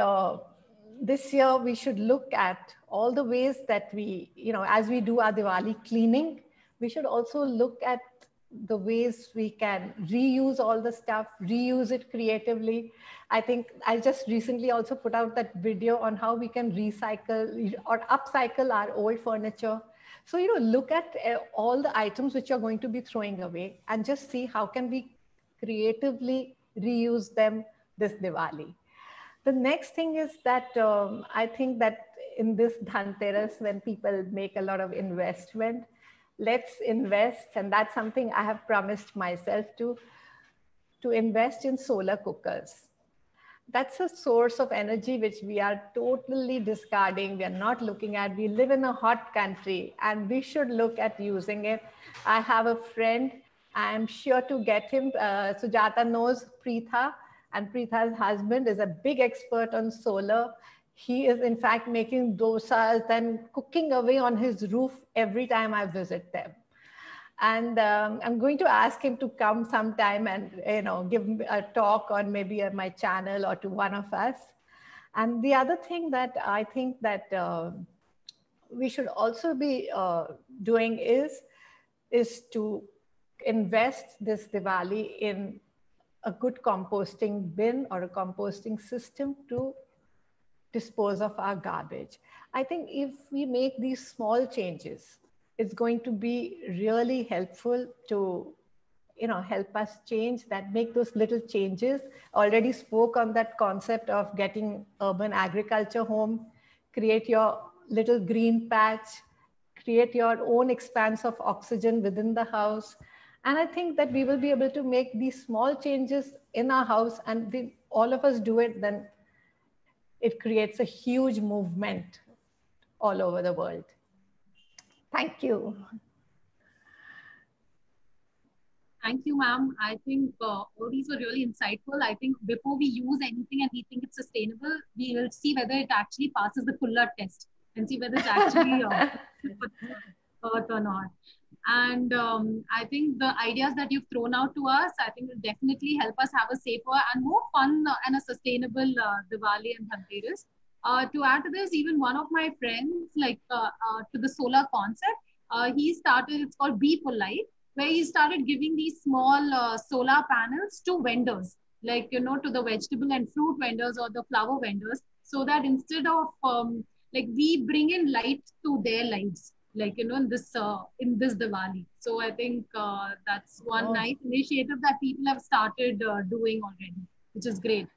this year we should look at all the ways that we, as we do our Diwali cleaning, we should also look at the ways we can reuse all the stuff, reuse it creatively. I think I just recently also put out that video on how we can recycle or upcycle our old furniture. So, look at all the items which you're going to be throwing away and just see how can we creatively reuse them this Diwali. The next thing is that I think that in this Dhanteras, when people make a lot of investment, let's invest. And that's something I have promised myself to invest in solar cookers. That's a source of energy which we are totally discarding. We are not looking at. We live in a hot country and we should look at using it. I have a friend, I'm sure to get him. Sujata knows Preetha, and Preetha's husband is a big expert on solar. He is in fact making dosas and cooking away on his roof every time I visit them. And I'm going to ask him to come sometime and give a talk on maybe my channel or to one of us. And the other thing that I think that we should also be doing is to invest this Diwali in a good composting bin or a composting system to dispose of our garbage. I think if we make these small changes, it's going to be really helpful to help us change that, make those little changes. Already spoke on that concept of getting urban agriculture home, create your little green patch, create your own expanse of oxygen within the house. And I think that we will be able to make these small changes in our house, and all of us do it, then it creates a huge movement all over the world. Thank you. Thank you, ma'am. I think all these were really insightful. I think before we use anything and we think it's sustainable, we will see whether it actually passes the Fuller test and see whether it's actually earth or not. And I think the ideas that you've thrown out to us, I think will definitely help us have a safer and more fun and a sustainable Diwali and Dhanteras. To add to this, even one of my friends, to the solar concept, he started, it's called Be Polite, where he started giving these small solar panels to vendors, to the vegetable and fruit vendors or the flower vendors, so that instead of we bring in light to their lives, in this Diwali. So I think that's one nice initiative that people have started doing already, which is great.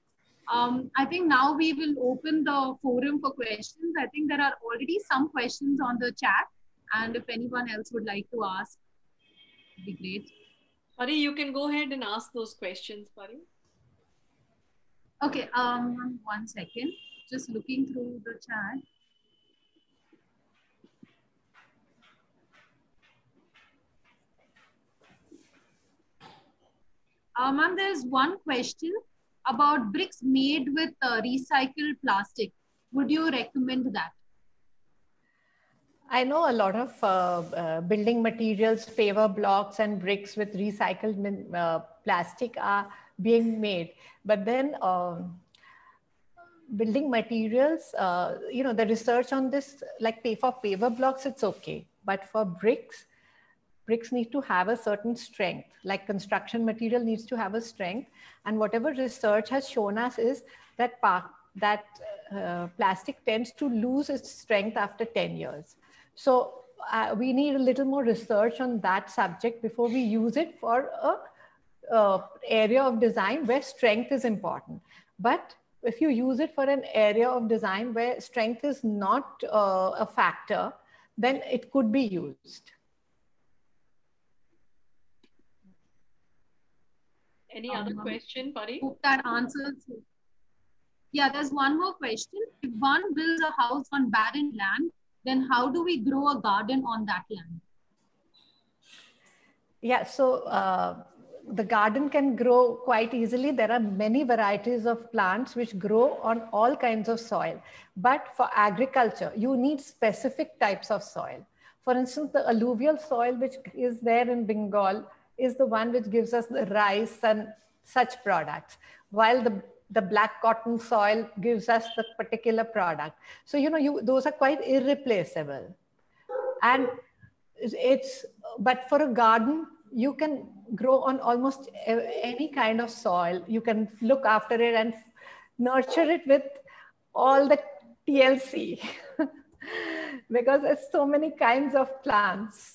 I think now we will open the forum for questions. I think there are already some questions on the chat, and if anyone else would like to ask, it'd be great. Pari, you can go ahead and ask those questions, Pari. Okay, 1 second. Just looking through the chat. Ma'am, there's one question about bricks made with recycled plastic. Would you recommend that? I know a lot of building materials, paver blocks and bricks with recycled plastic are being made. But then building materials, the research on this, for paver blocks, it's okay. But for bricks need to have a certain strength, like construction material needs to have a strength. And whatever research has shown us is that plastic tends to lose its strength after 10 years. So we need a little more research on that subject before we use it for a area of design where strength is important. But if you use it for an area of design where strength is not a factor, then it could be used. Any other question, Pari? Hope that answers. Yeah, there's one more question. If one builds a house on barren land, then how do we grow a garden on that land? Yeah, so the garden can grow quite easily. There are many varieties of plants which grow on all kinds of soil. But for agriculture, you need specific types of soil. For instance, the alluvial soil which is there in Bengal is the one which gives us the rice and such products, while the black cotton soil gives us the particular product. So, those are quite irreplaceable. And but for a garden, you can grow on almost any kind of soil. You can look after it and nurture it with all the TLC because there's so many kinds of plants.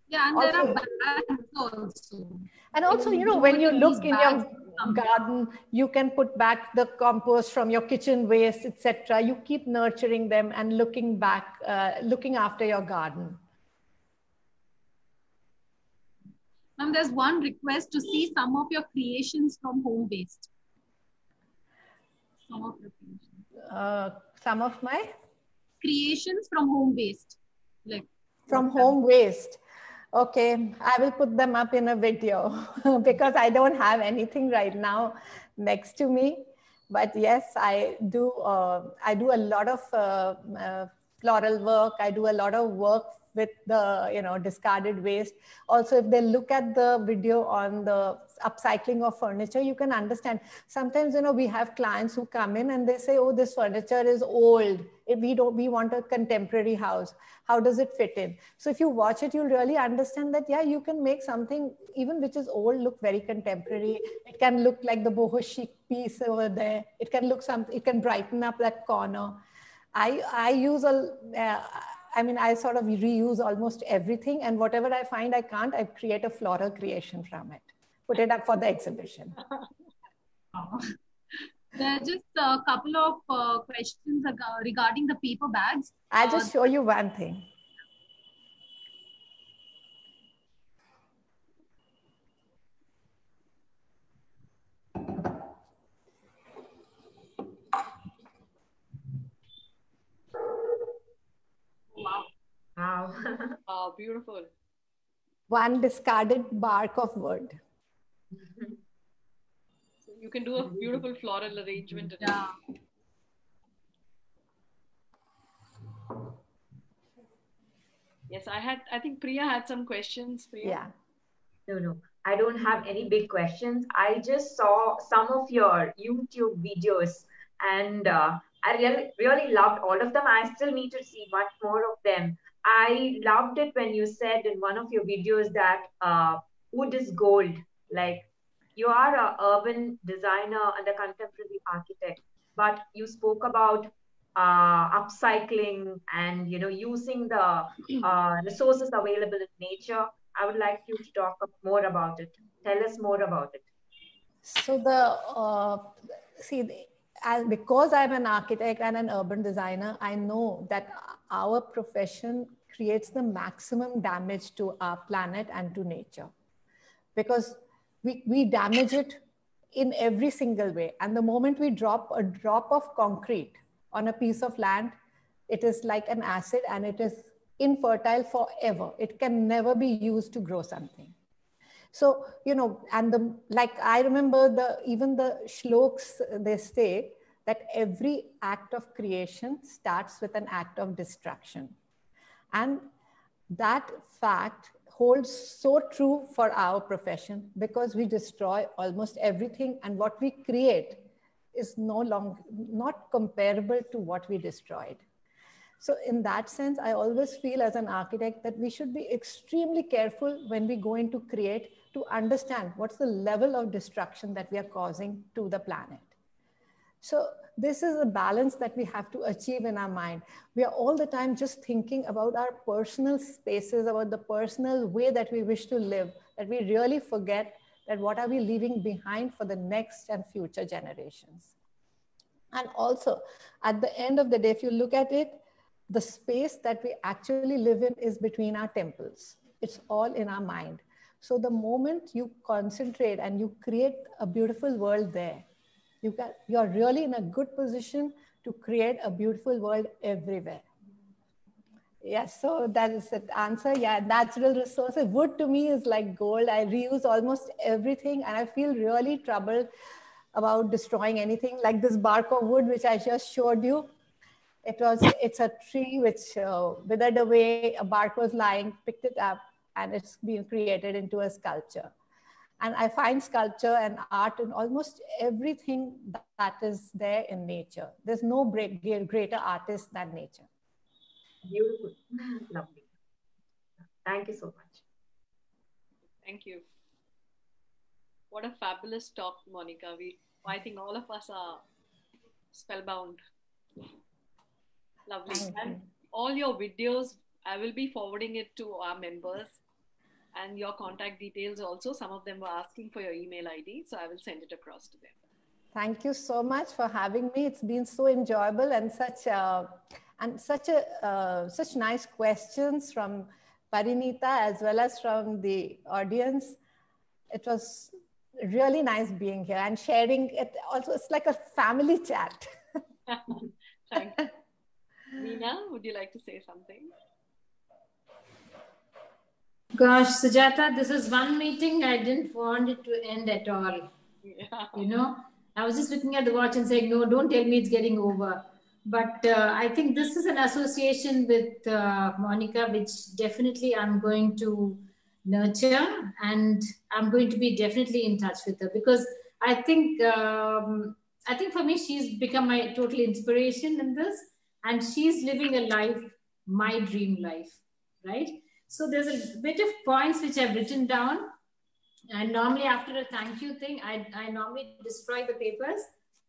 Yeah, and there are bags also. And also, when you look in your garden, you can put back the compost from your kitchen waste, etc. You keep nurturing them and looking after your garden. Ma'am, there's one request to see some of your creations from home waste. Some of your creations. Some of my? Creations from home waste. From home waste. Okay, I will put them up in a video because I don't have anything right now next to me. But yes, I do a lot of floral work. I do a lot of work with the discarded waste. Also, if they look at the video on the upcycling of furniture, you can understand. Sometimes, you know, we have clients who come in and they say, oh, this furniture is old. We want a contemporary house. How does it fit in? So if you watch it, you'll really understand that, yeah, you can make something even which is old look very contemporary. It can look like the boho chic piece over there. It can look it can brighten up that corner. I use I sort of reuse almost everything, and whatever I find I can't, I create a floral creation from it, put it up for the exhibition. There are just a couple of questions regarding the paper bags. I'll just show you one thing. Wow. Wow, beautiful. One discarded bark of wood. So you can do a beautiful floral arrangement. Yeah. Yes, I think Priya had some questions. Priya? Yeah. No, I don't have any big questions. I just saw some of your YouTube videos, and I really loved all of them. I still need to see much more of them. I loved it when you said in one of your videos that wood is gold. Like, you are an urban designer and a contemporary architect, but you spoke about upcycling and, you know, using the resources available in nature. I would like you to talk more about it. Tell us more about it. So because I'm an architect and an urban designer, I know that our profession creates the maximum damage to our planet and to nature, because we damage it in every single way. And the moment we drop a drop of concrete on a piece of land, it is like an acid, and it is infertile forever. It can never be used to grow something. So, you know, and I remember even the shloks, they say that every act of creation starts with an act of destruction. And that fact holds so true for our profession, because we destroy almost everything, and what we create is not comparable to what we destroyed. So in that sense, I always feel as an architect that we should be extremely careful when we go into create, to understand what's the level of destruction that we are causing to the planet. So this is a balance that we have to achieve in our mind. We are all the time just thinking about our personal spaces, about the personal way that we wish to live, that we really forget that what are we leaving behind for the next and future generations. And also, at the end of the day, if you look at it, the space that we actually live in is between our temples. It's all in our mind. So the moment you concentrate and you create a beautiful world there, you're really in a good position to create a beautiful world everywhere. Yes, so that is the answer. Yeah, natural resources. Wood to me is like gold. I reuse almost everything, and I feel really troubled about destroying anything. Like this bark of wood, which I just showed you. It's a tree which withered away, a bark was lying, picked it up, and it's been created into a sculpture. And I find sculpture and art in almost everything that is there in nature. There's no greater artist than nature. Beautiful. Lovely. Thank you so much. Thank you. What a fabulous talk, Monica. I think all of us are spellbound. Lovely. And all your videos, I will be forwarding it to our members, and your contact details also. Some of them were asking for your email ID, so I will send it across to them. Thank you so much for having me. It's been so enjoyable, and such nice questions from Parinita as well as from the audience. It was really nice being here and sharing it. Also, it's like a family chat. Thank you. Nina, would you like to say something? Gosh, Sujata, this is one meeting I didn't want it to end at all. Yeah. You know, I was just looking at the watch and saying, no, don't tell me it's getting over. But I think this is an association with Monica, which definitely I'm going to nurture, and I'm going to be definitely in touch with her, because I think for me, she's become my total inspiration in this, and she's living a life, my dream life, right? So there's a bit of points which I've written down, and normally after a thank you thing, I normally destroy the papers,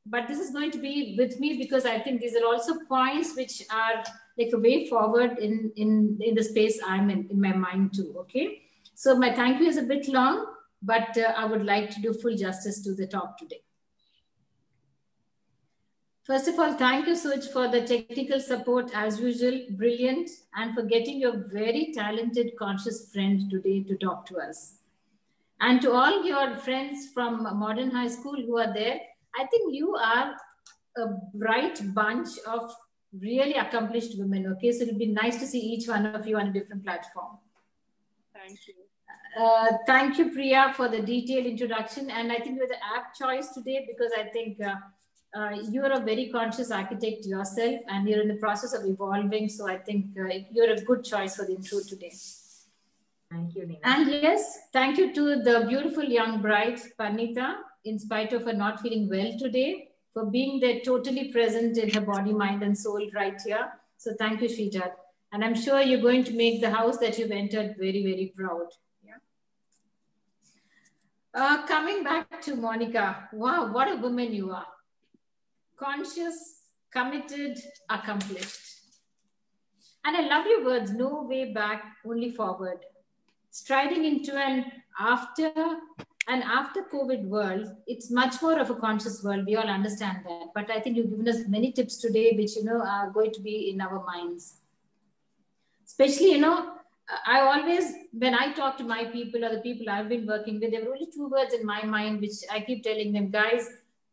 but this is going to be with me because I think these are also points which are like a way forward in the space I'm in my mind too, okay? So my thank you is a bit long, but I would like to do full justice to the talk today. First of all, thank you, Suj, for the technical support as usual, brilliant, and for getting your very talented, conscious friend today to talk to us. And to all your friends from Modern High School who are there, I think you are a bright bunch of really accomplished women, okay? So it'll be nice to see each one of you on a different platform. Thank you. Thank you, Priya, for the detailed introduction. And I think you're the apt choice today because I think you're a very conscious architect yourself and you're in the process of evolving. So I think you're a good choice for the intro today. Thank you, Nina. And yes, thank you to the beautiful young bride, Parinita, in spite of her not feeling well today, for being there totally present in her body, mind, and soul right here. So thank you, Sridhar. And I'm sure you're going to make the house that you've entered very, very proud. Yeah. Coming back to Monica. Wow, what a woman you are. Conscious, committed, accomplished. And I love your words, no way back, only forward. Striding into an after COVID world, it's much more of a conscious world. We all understand that. But I think you've given us many tips today, which, are going to be in our minds. Especially, I always, when I talk to my people or the people I've been working with, there were only two words in my mind, which I keep telling them, guys,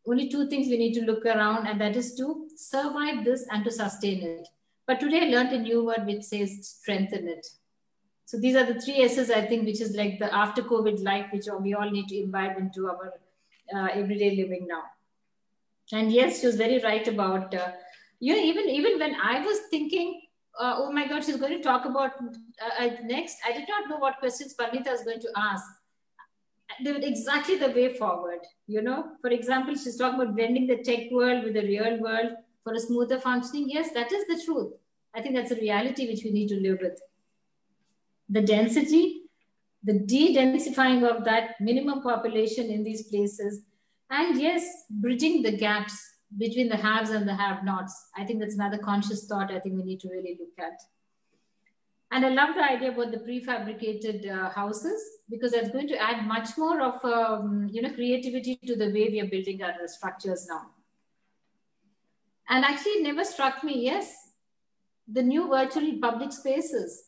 only two things we need to look around, and that is to survive this and to sustain it. But today I learned a new word which says strengthen it. So these are the three S's, I think, which is like the after COVID life, which we all need to imbibe into our everyday living now. And yes, she was very right about, even when I was thinking, oh my God, she's going to talk about next, I did not know what questions Parinita is going to ask. They were exactly the way forward, For example, she's talking about blending the tech world with the real world for a smoother functioning. Yes, that is the truth. I think that's a reality which we need to live with. The density, the de-densifying of that minimum population in these places, and yes, bridging the gaps between the haves and the have-nots. I think that's another conscious thought I think we need to really look at. And I love the idea about the prefabricated houses, because that's going to add much more of creativity to the way we are building our structures now. And actually, it never struck me, yes, the new virtual public spaces.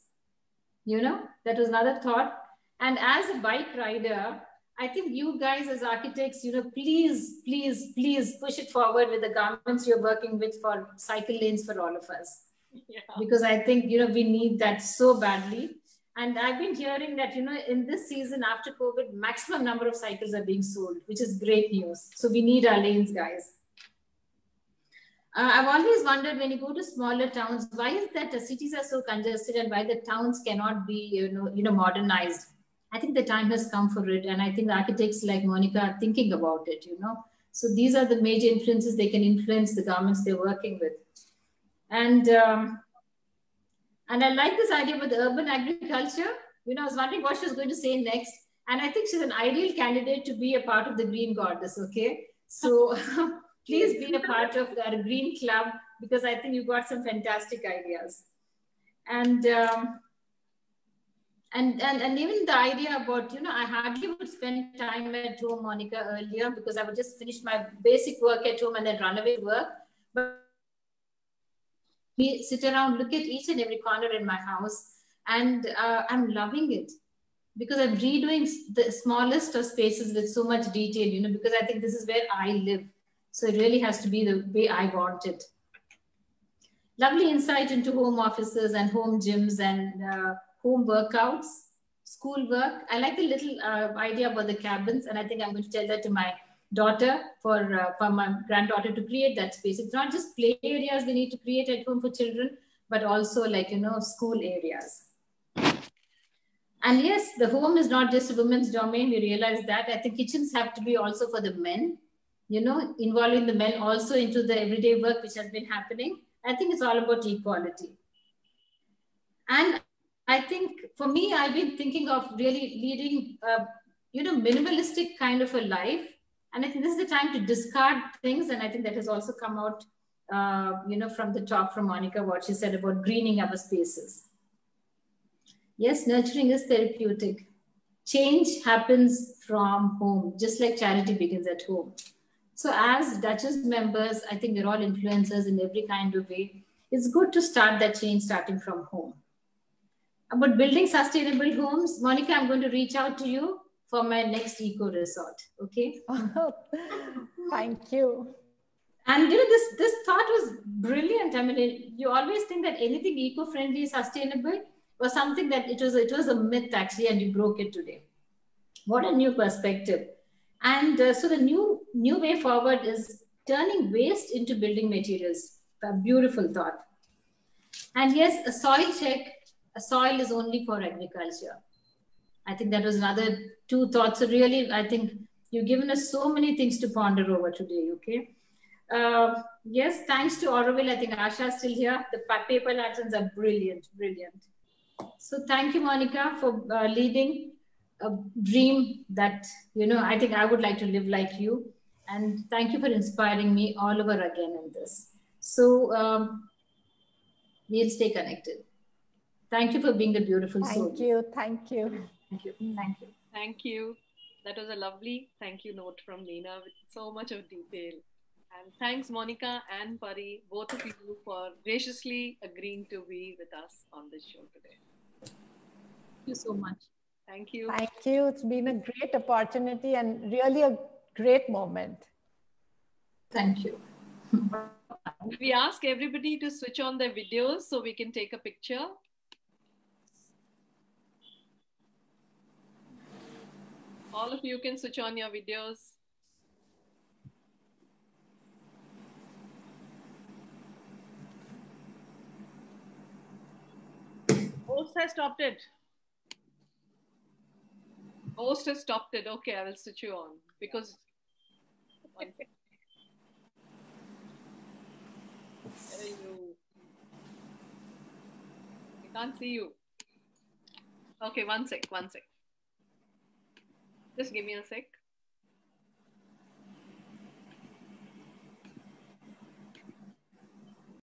That was another thought. And as a bike rider, I think you guys as architects, please, please, please push it forward with the governments you're working with for cycle lanes for all of us. Yeah. Because I think, we need that so badly. And I've been hearing that, in this season after COVID, maximum number of cycles are being sold, which is great news. So we need our lanes, guys. I've always wondered when you go to smaller towns, why is that the cities are so congested and why the towns cannot be, modernized? I think the time has come for it. And I think architects like Monica are thinking about it, So these are the major influences they can influence the governments they're working with. And I like this idea about the urban agriculture. I was wondering what she was going to say next. And I think she's an ideal candidate to be a part of the Green Goddess, okay? So please be a part of our Green Club, because I think you've got some fantastic ideas. And even the idea about, I hardly would spend time at home, Monica, earlier, because I would just finish my basic work at home and then run away to work. But we sit around, look at each and every corner in my house, and I'm loving it, because I'm redoing the smallest of spaces with so much detail, because I think this is where I live. So it really has to be the way I want it. Lovely insight into home offices and home gyms and home workouts, school work. I like the little idea about the cabins, and I think I'm going to tell that to my daughter for my granddaughter to create that space. It's not just play areas we need to create at home for children, but also like, school areas. And yes, the home is not just a women's domain. We realize that. I think kitchens have to be also for the men, you know, involving the men also into the everyday work which has been happening. I think it's all about equality. And I think for me, I've been thinking of really leading, you know, minimalistic kind of a life. And I think this is the time to discard things. And I think that has also come out, you know, from the talk from Monica, what she said about greening our spaces. Yes, nurturing is therapeutic. Change happens from home, just like charity begins at home. So as Duchess members, I think we're all influencers in every kind of way. It's good to start that change starting from home. About building sustainable homes, Monica, I'm going to reach out to you for my next eco resort. Okay. Thank you. And you know, this thought was brilliant. I mean, you always think that anything eco-friendly, sustainable was something that it was a myth actually, and you broke it today. What a new perspective. And so the new way forward is turning waste into building materials. A beautiful thought. And yes, a soil check. A soil is only for agriculture. I think that was another two thoughts. So really, I think you've given us so many things to ponder over today. Okay. Yes, thanks to Auroville. I think Asha is still here. The paper lanterns are brilliant, brilliant. So thank you, Monica, for leading a dream that, you know, I think I would like to live like you. And thank you for inspiring me all over again in this. So we'll stay connected. Thank you for being the beautiful soul. Thank you. Thank you. Thank you. Thank you. Thank you. That was a lovely thank you note from Neena with so much of detail. And thanks, Monica and Pari, both of you, for graciously agreeing to be with us on this show today. Thank you so much. Thank you. Thank you. It's been a great opportunity and really a great moment. Thank you. We ask everybody to switch on their videos so we can take a picture. All of you can switch on your videos. Host has stopped it. Host has stopped it. Okay, I will switch you on because. One second. Where are you? I can't see you. Okay, one sec. Just give me a sec.